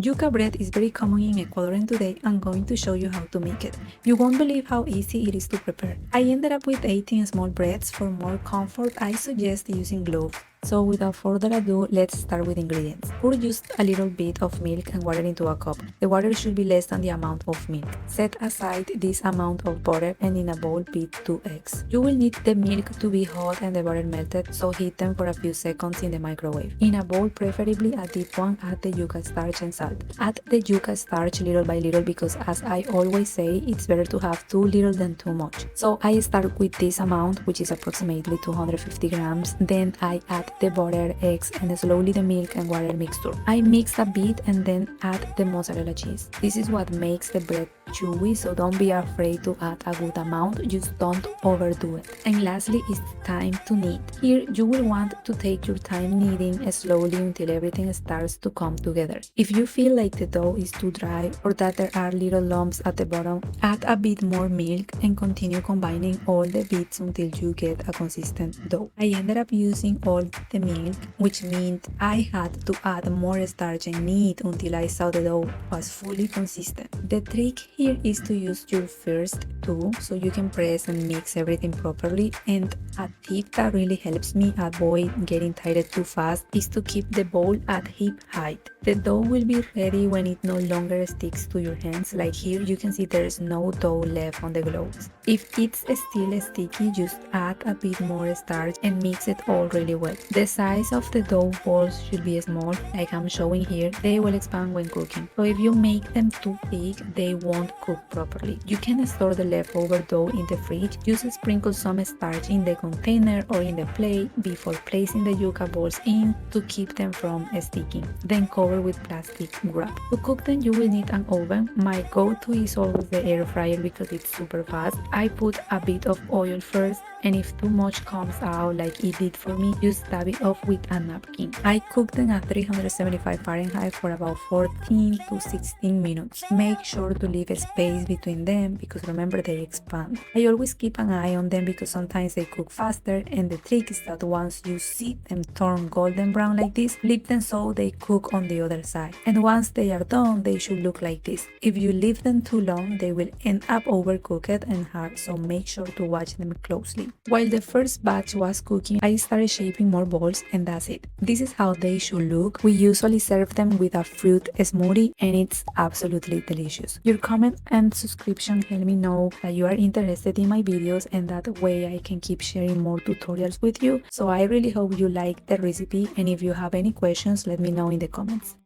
Yuca bread is very common in Ecuador, and today I'm going to show you how to make it. You won't believe how easy it is to prepare. I ended up with 18 small breads. For more comfort, I suggest using gloves. So without further ado, let's start with ingredients. Pour just a little bit of milk and water into a cup. The water should be less than the amount of milk. Set aside this amount of butter and in a bowl beat 2 eggs. You will need the milk to be hot and the butter melted, so heat them for a few seconds in the microwave. In a bowl, preferably a deep one, add the yuca starch and salt. Add the yuca starch little by little because, as I always say, it's better to have too little than too much. So I start with this amount, which is approximately 250 grams. Then I add the butter, eggs, and slowly the milk and water mixture. I mix a bit and then add the mozzarella cheese. This is what makes the bread chewy, so don't be afraid to add a good amount, just don't overdo it. And lastly, it's time to knead. Here you will want to take your time kneading slowly until everything starts to come together. If you feel like the dough is too dry or that there are little lumps at the bottom, add a bit more milk and continue combining all the bits until you get a consistent dough. I ended up using all the milk, which meant I had to add more starch and knead until I saw the dough was fully consistent. The trick here is to use your first two so you can press and mix everything properly, and a tip that really helps me avoid getting tired too fast is to keep the bowl at hip height. The dough will be ready when it no longer sticks to your hands. Like here you can see there is no dough left on the gloves. If it's still sticky, just add a bit more starch and mix it all really well. The size of the dough balls should be small, like I'm showing here. They will expand when cooking, so if you make them too big, they won't cook properly. You can store the leftover dough in the fridge. Just sprinkle some starch in the container or in the plate before placing the yuca balls in to keep them from sticking. Then cover with plastic wrap. To cook them, you will need an oven. My go-to is always the air fryer because it's super fast. I put a bit of oil first, and if too much comes out like it did for me, just dab it off with a napkin. I cooked them at 375 Fahrenheit for about 14 to 16 minutes. Make sure to leave a space between them because remember they expand. I always keep an eye on them because sometimes they cook faster, and the trick is that once you see them turn golden brown like this, flip them so they cook on the other side. And once they are done, they should look like this. If you leave them too long, they will end up overcooked and hard, so make sure to watch them closely. While the first batch was cooking, I started shaping more balls, and that's it. This is how they should look. We usually serve them with a fruit smoothie, and it's absolutely delicious. Your comment and subscription help me know that you are interested in my videos, and that way I can keep sharing more tutorials with you. So I really hope you like the recipe, and if you have any questions, let me know in the comments.